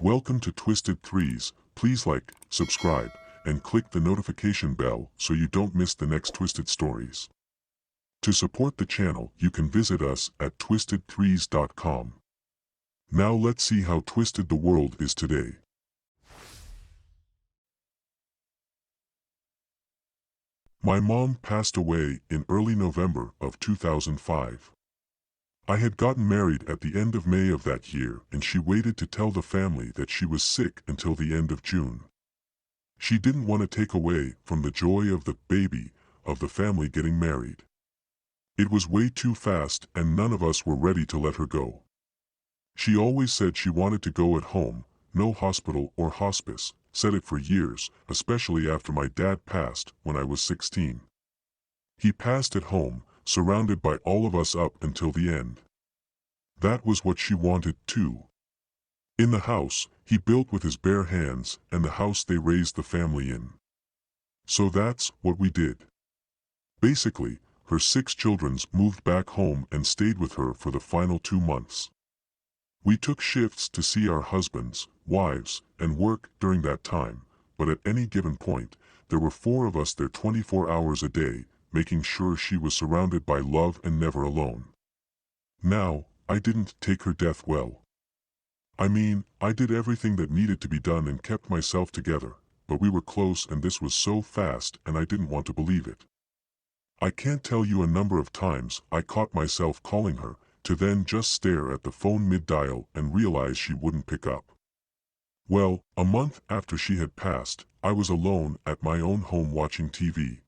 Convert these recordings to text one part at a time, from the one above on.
Welcome to Twisted Threes. Please like, subscribe, and click the notification bell so you don't miss the next Twisted Stories. To support the channel, you can visit us at twistedthrees.com. Now let's see how twisted the world is today. My mom passed away in early November of 2005. I had gotten married at the end of May of that year, and she waited to tell the family that she was sick until the end of June. She didn't want to take away from the joy of the baby, of the family getting married. It was way too fast, and none of us were ready to let her go. She always said she wanted to go at home, no hospital or hospice, said it for years, especially after my dad passed when I was 16. He passed at home, surrounded by all of us up until the end. That was what she wanted too. In the house he built with his bare hands, and the house they raised the family in. So that's what we did. Basically, her 6 children moved back home and stayed with her for the final 2 months. We took shifts to see our husbands, wives, and work during that time, but at any given point, there were 4 of us there 24 hours a day, making sure she was surrounded by love and never alone. Now, I didn't take her death well. I mean, I did everything that needed to be done and kept myself together, but we were close, and this was so fast, and I didn't want to believe it. I can't tell you a number of times I caught myself calling her, to then just stare at the phone mid-dial and realize she wouldn't pick up. Well, a month after she had passed, I was alone at my own home watching TV.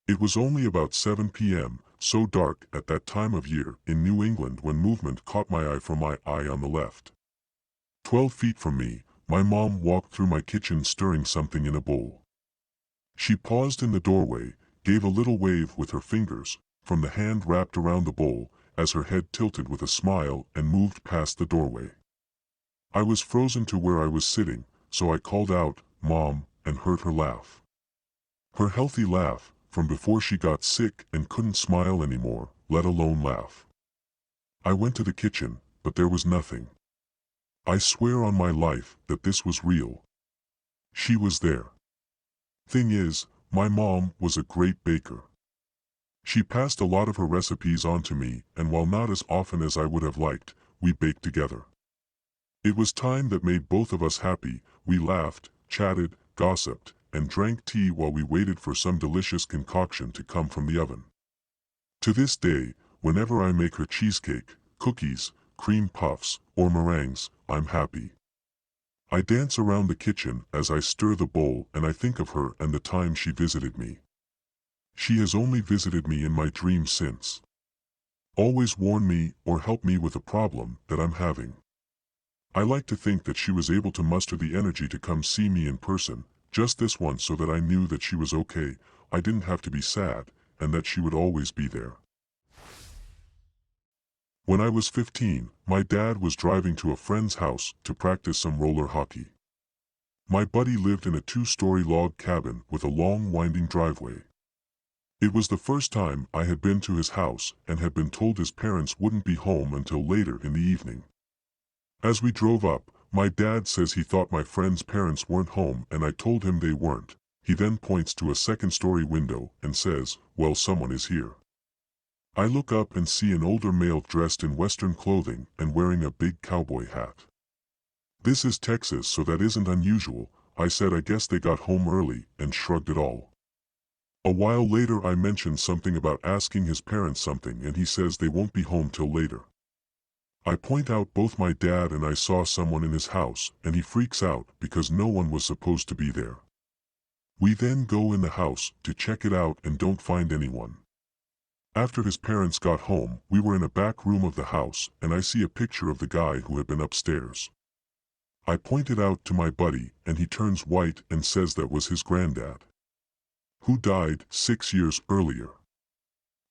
It was only about 7 p.m., so dark at that time of year in New England, when movement caught my eye from my eye on the left. 12 feet from me, my mom walked through my kitchen stirring something in a bowl. She paused in the doorway, gave a little wave with her fingers, from the hand wrapped around the bowl, as her head tilted with a smile, and moved past the doorway. I was frozen to where I was sitting, so I called out, "Mom," and heard her laugh. Her healthy laugh, from before she got sick and couldn't smile anymore, let alone laugh. I went to the kitchen, but there was nothing. I swear on my life that this was real. She was there. Thing is, my mom was a great baker. She passed a lot of her recipes on to me, and while not as often as I would have liked, we baked together. It was time that made both of us happy. We laughed, chatted, gossiped, and drank tea while we waited for some delicious concoction to come from the oven. To this day, whenever I make her cheesecake, cookies, cream puffs, or meringues, I'm happy. I dance around the kitchen as I stir the bowl, and I think of her and the time she visited me. She has only visited me in my dreams since. Always warned me or helped me with a problem that I'm having. I like to think that she was able to muster the energy to come see me in person, just this once, so that I knew that she was okay, I didn't have to be sad, and that she would always be there. When I was 15, my dad was driving to a friend's house to practice some roller hockey. My buddy lived in a 2-story log cabin with a long winding driveway. It was the first time I had been to his house, and had been told his parents wouldn't be home until later in the evening. As we drove up, my dad says he thought my friend's parents weren't home, and I told him they weren't. He then points to a 2nd-story window and says, "Well, someone is here." I look up and see an older male dressed in Western clothing and wearing a big cowboy hat. "This is Texas, so that isn't unusual," I said. "I guess they got home early," and shrugged it all. A while later I mentioned something about asking his parents something, and he says they won't be home till later. I point out both my dad and I saw someone in his house, and he freaks out because no one was supposed to be there. We then go in the house to check it out and don't find anyone. After his parents got home, we were in a back room of the house, and I see a picture of the guy who had been upstairs. I point it out to my buddy, and he turns white and says that was his granddad, who died 6 years earlier.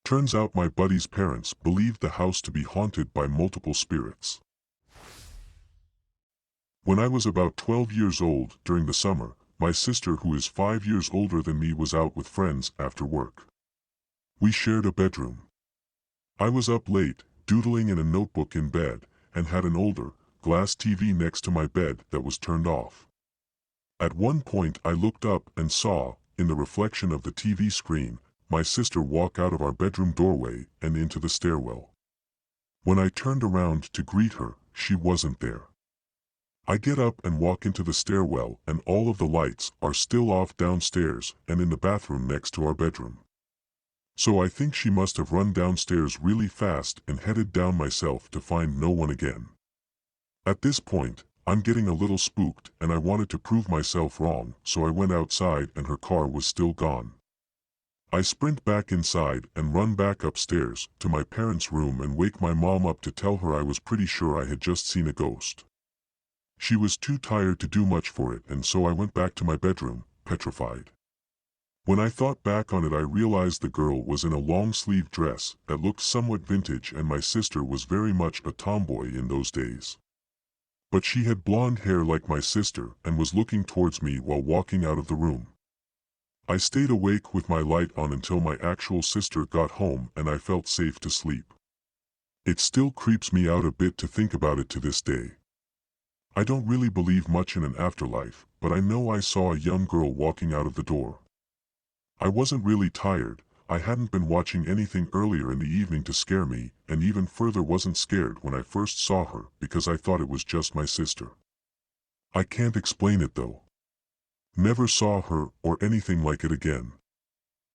Turns out my buddy's parents believed the house to be haunted by multiple spirits. When I was about 12 years old, during the summer, my sister, who is 5 years older than me, was out with friends after work. We shared a bedroom. I was up late, doodling in a notebook in bed, and had an older, glass TV next to my bed that was turned off. At one point I looked up and saw, in the reflection of the TV screen, my sister walk out of our bedroom doorway and into the stairwell. When I turned around to greet her, she wasn't there. I get up and walk into the stairwell and all of the lights are still off downstairs and in the bathroom next to our bedroom. So I think she must have run downstairs really fast and headed down myself to find no one again. At this point, I'm getting a little spooked and I wanted to prove myself wrong, so I went outside and her car was still gone. I sprint back inside and run back upstairs to my parents' room and wake my mom up to tell her I was pretty sure I had just seen a ghost. She was too tired to do much for it, and so I went back to my bedroom, petrified. When I thought back on it, I realized the girl was in a long-sleeve dress that looked somewhat vintage, and my sister was very much a tomboy in those days. But she had blonde hair like my sister and was looking towards me while walking out of the room. I stayed awake with my light on until my actual sister got home and I felt safe to sleep. It still creeps me out a bit to think about it to this day. I don't really believe much in an afterlife, but I know I saw a young girl walking out of the door. I wasn't really tired, I hadn't been watching anything earlier in the evening to scare me, and even further wasn't scared when I first saw her because I thought it was just my sister. I can't explain it though. Never saw her or anything like it again.